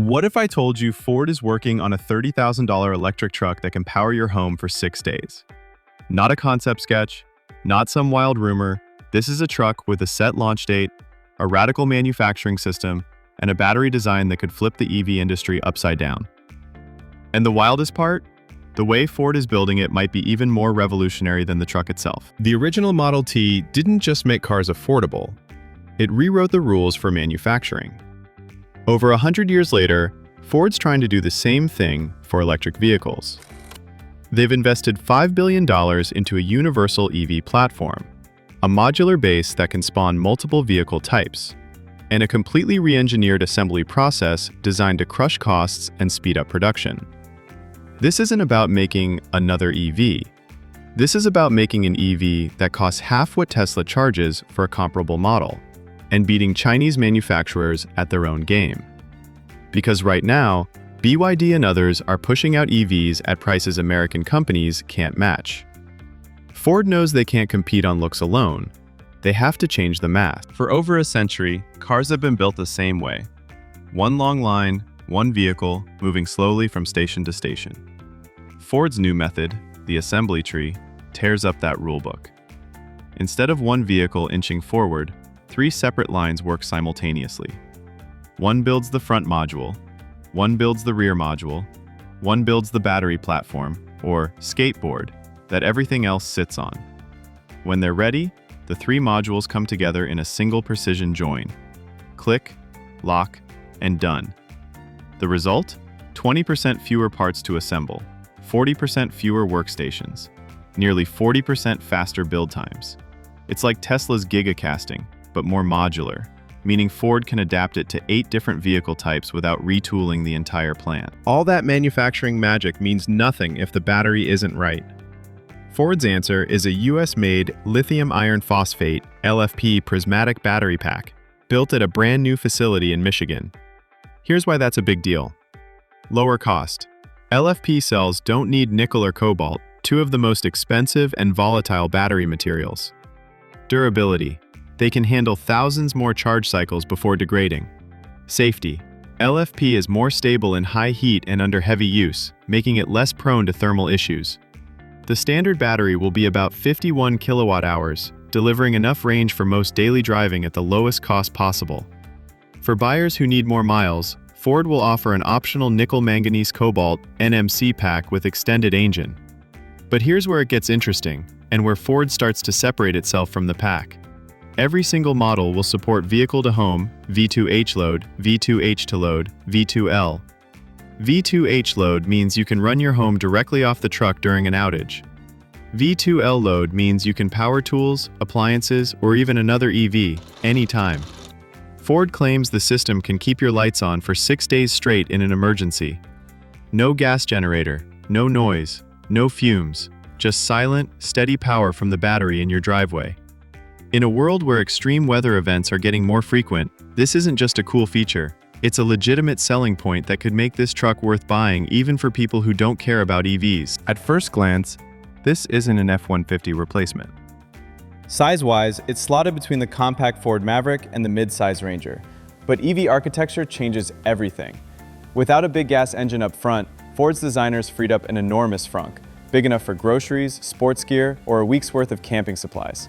What if I told you Ford is working on a $30,000 electric truck that can power your home for 6 days? Not a concept sketch, not some wild rumor. This is a truck with a set launch date, a radical manufacturing system, and a battery design that could flip the EV industry upside down. And the wildest part? The way Ford is building it might be even more revolutionary than the truck itself. The original Model T didn't just make cars affordable, it rewrote the rules for manufacturing. Over 100 years later, Ford's trying to do the same thing for electric vehicles. They've invested $5 billion into a universal EV platform, a modular base that can spawn multiple vehicle types, and a completely re-engineered assembly process designed to crush costs and speed up production. This isn't about making another EV. This is about making an EV that costs half what Tesla charges for a comparable model, and beating Chinese manufacturers at their own game. Because right now, BYD and others are pushing out EVs at prices American companies can't match. Ford knows they can't compete on looks alone. They have to change the math. For over a century, cars have been built the same way. One long line, one vehicle, moving slowly from station to station. Ford's new method, the assembly tree, tears up that rulebook. Instead of one vehicle inching forward, 3 separate lines work simultaneously. One builds the front module, one builds the rear module, one builds the battery platform, or skateboard, that everything else sits on. When they're ready, the 3 modules come together in a single precision join. Click, lock, and done. The result? 20% fewer parts to assemble, 40% fewer workstations, nearly 40% faster build times. It's like Tesla's gigacasting, but more modular, meaning Ford can adapt it to 8 different vehicle types without retooling the entire plant. All that manufacturing magic means nothing if the battery isn't right. Ford's answer is a US-made lithium-iron-phosphate LFP prismatic battery pack, built at a brand new facility in Michigan. Here's why that's a big deal. Lower cost. LFP cells don't need nickel or cobalt, 2 of the most expensive and volatile battery materials. Durability. They can handle thousands more charge cycles before degrading. Safety. LFP is more stable in high heat and under heavy use, making it less prone to thermal issues. The standard battery will be about 51 kilowatt hours, delivering enough range for most daily driving at the lowest cost possible. For buyers who need more miles, Ford will offer an optional nickel-manganese-cobalt NMC pack with extended engine. But here's where it gets interesting, and where Ford starts to separate itself from the pack. Every single model will support vehicle-to-home, V2H load, V2H to load, V2L. V2H load means you can run your home directly off the truck during an outage. V2L load means you can power tools, appliances, or even another EV, anytime. Ford claims the system can keep your lights on for 6 days straight in an emergency. No gas generator, no noise, no fumes, just silent, steady power from the battery in your driveway. In a world where extreme weather events are getting more frequent, this isn't just a cool feature. It's a legitimate selling point that could make this truck worth buying even for people who don't care about EVs. At first glance, this isn't an F-150 replacement. Size-wise, it's slotted between the compact Ford Maverick and the mid-size Ranger. But EV architecture changes everything. Without a big gas engine up front, Ford's designers freed up an enormous frunk, big enough for groceries, sports gear, or a week's worth of camping supplies.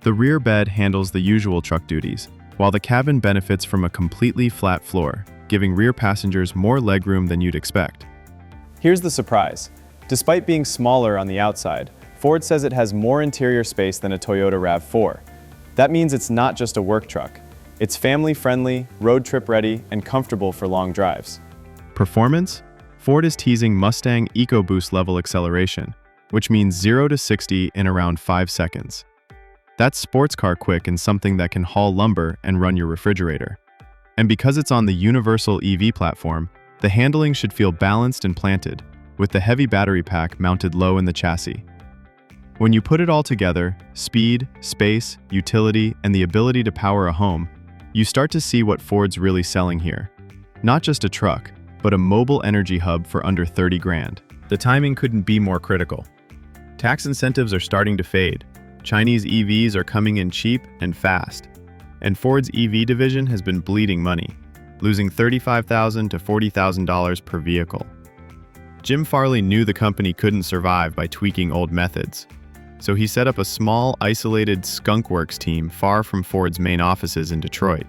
The rear bed handles the usual truck duties, while the cabin benefits from a completely flat floor, giving rear passengers more legroom than you'd expect. Here's the surprise. Despite being smaller on the outside, Ford says it has more interior space than a Toyota RAV4. That means it's not just a work truck. It's family-friendly, road trip-ready, and comfortable for long drives. Performance? Ford is teasing Mustang EcoBoost level acceleration, which means 0 to 60 in around 5 seconds. That's sports car quick and something that can haul lumber and run your refrigerator. And because it's on the universal EV platform, the handling should feel balanced and planted, with the heavy battery pack mounted low in the chassis. When you put it all together, speed, space, utility, and the ability to power a home, you start to see what Ford's really selling here. Not just a truck, but a mobile energy hub for under 30 grand. The timing couldn't be more critical. Tax incentives are starting to fade. Chinese EVs are coming in cheap and fast. And Ford's EV division has been bleeding money. losing $35,000 to $40,000 per vehicle. Jim Farley knew the company couldn't survive by tweaking old methods, so he set up a small, isolated skunkworks team far from Ford's main offices in Detroit.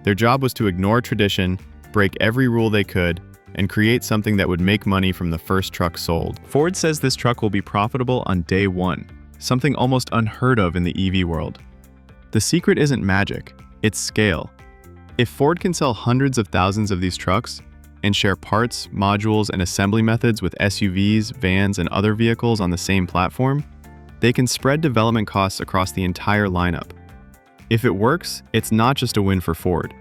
Their job was to ignore tradition, break every rule they could, and create something that would make money from the first truck sold. Ford says this truck will be profitable on day one, something almost unheard of in the EV world. The secret isn't magic, it's scale. If Ford can sell hundreds of thousands of these trucks and share parts, modules, and assembly methods with SUVs, vans, and other vehicles on the same platform, they can spread development costs across the entire lineup. If it works, it's not just a win for Ford.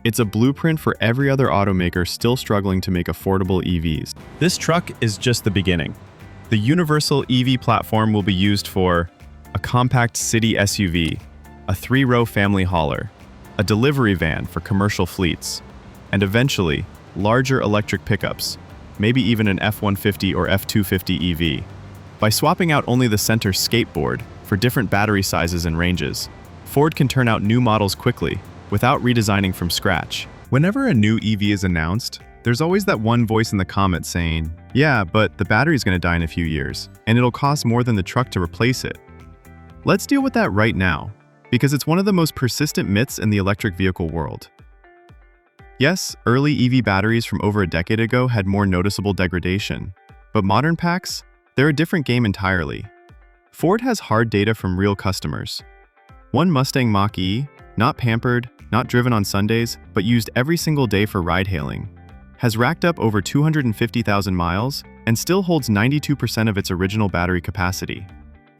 It's a blueprint for every other automaker still struggling to make affordable EVs. This truck is just the beginning. The universal EV platform will be used for a compact city SUV, a 3-row family hauler, a delivery van for commercial fleets, and eventually, larger electric pickups, maybe even an F-150 or F-250 EV. By swapping out only the center skateboard for different battery sizes and ranges, Ford can turn out new models quickly, without redesigning from scratch. Whenever a new EV is announced, there's always that one voice in the comments saying, yeah, but the battery's going to die in a few years, and it'll cost more than the truck to replace it. Let's deal with that right now, because it's one of the most persistent myths in the electric vehicle world. Yes, early EV batteries from over a decade ago had more noticeable degradation, but modern packs, they're a different game entirely. Ford has hard data from real customers. One Mustang Mach-E, not pampered, not driven on Sundays, but used every single day for ride-hailing, has racked up over 250,000 miles and still holds 92% of its original battery capacity.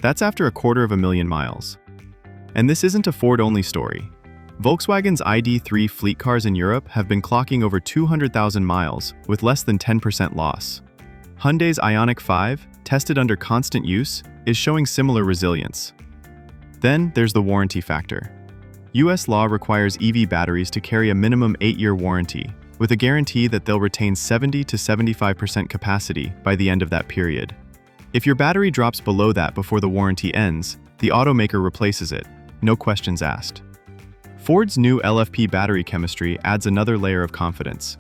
That's after 250,000 miles. And this isn't a Ford-only story. Volkswagen's ID.3 fleet cars in Europe have been clocking over 200,000 miles with less than 10% loss. Hyundai's Ioniq 5, tested under constant use, is showing similar resilience. Then there's the warranty factor. US law requires EV batteries to carry a minimum 8-year warranty, with a guarantee that they'll retain 70 to 75% capacity by the end of that period. If your battery drops below that before the warranty ends, the automaker replaces it, no questions asked. Ford's new LFP battery chemistry adds another layer of confidence.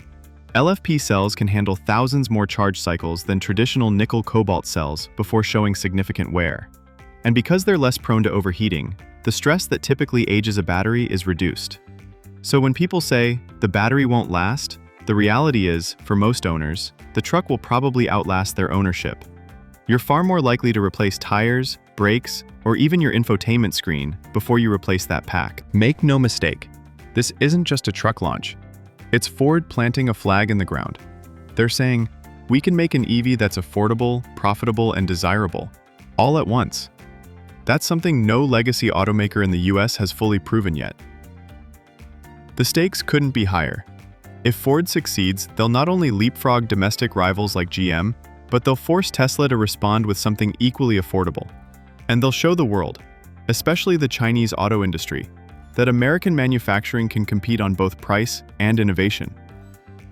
LFP cells can handle thousands more charge cycles than traditional nickel-cobalt cells before showing significant wear. And because they're less prone to overheating, the stress that typically ages a battery is reduced. So when people say, the battery won't last, the reality is, for most owners, the truck will probably outlast their ownership. You're far more likely to replace tires, brakes, or even your infotainment screen before you replace that pack. Make no mistake, this isn't just a truck launch. It's Ford planting a flag in the ground. They're saying, we can make an EV that's affordable, profitable, and desirable, all at once. That's something no legacy automaker in the US has fully proven yet. The stakes couldn't be higher. If Ford succeeds, they'll not only leapfrog domestic rivals like GM, but they'll force Tesla to respond with something equally affordable. And they'll show the world, especially the Chinese auto industry, that American manufacturing can compete on both price and innovation.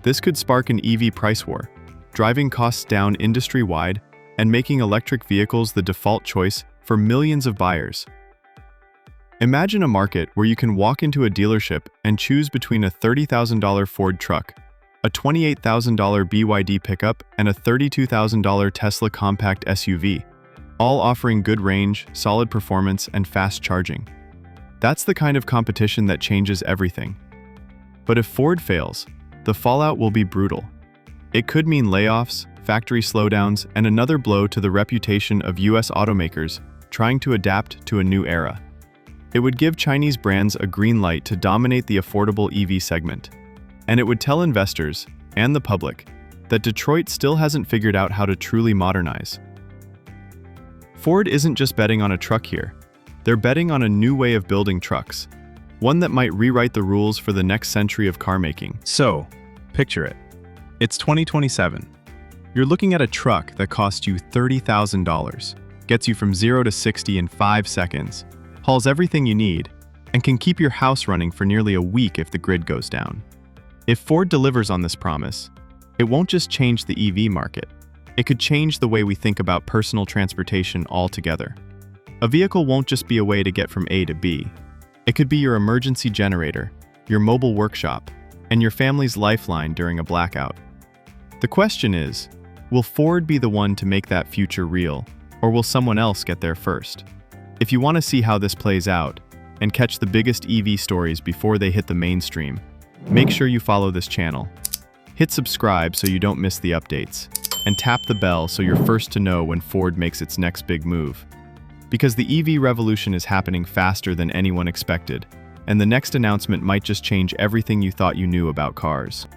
This could spark an EV price war, driving costs down industry-wide and making electric vehicles the default choice for millions of buyers. Imagine a market where you can walk into a dealership and choose between a $30,000 Ford truck, a $28,000 BYD pickup, and a $32,000 Tesla compact SUV, all offering good range, solid performance, and fast charging. That's the kind of competition that changes everything. But if Ford fails, the fallout will be brutal. It could mean layoffs, factory slowdowns, and another blow to the reputation of US automakers trying to adapt to a new era. It would give Chinese brands a green light to dominate the affordable EV segment. And it would tell investors, and the public, that Detroit still hasn't figured out how to truly modernize. Ford isn't just betting on a truck here. They're betting on a new way of building trucks, one that might rewrite the rules for the next century of car making. So, picture it. It's 2027. You're looking at a truck that costs you $30,000, gets you from 0 to 60 in 5 seconds, hauls everything you need, and can keep your house running for nearly a week if the grid goes down. If Ford delivers on this promise, it won't just change the EV market. It could change the way we think about personal transportation altogether. A vehicle won't just be a way to get from A to B. It could be your emergency generator, your mobile workshop, and your family's lifeline during a blackout. The question is, will Ford be the one to make that future real, or will someone else get there first? If you want to see how this plays out and catch the biggest EV stories before they hit the mainstream, make sure you follow this channel. Hit subscribe so you don't miss the updates, and tap the bell so you're first to know when Ford makes its next big move. Because the EV revolution is happening faster than anyone expected, and the next announcement might just change everything you thought you knew about cars.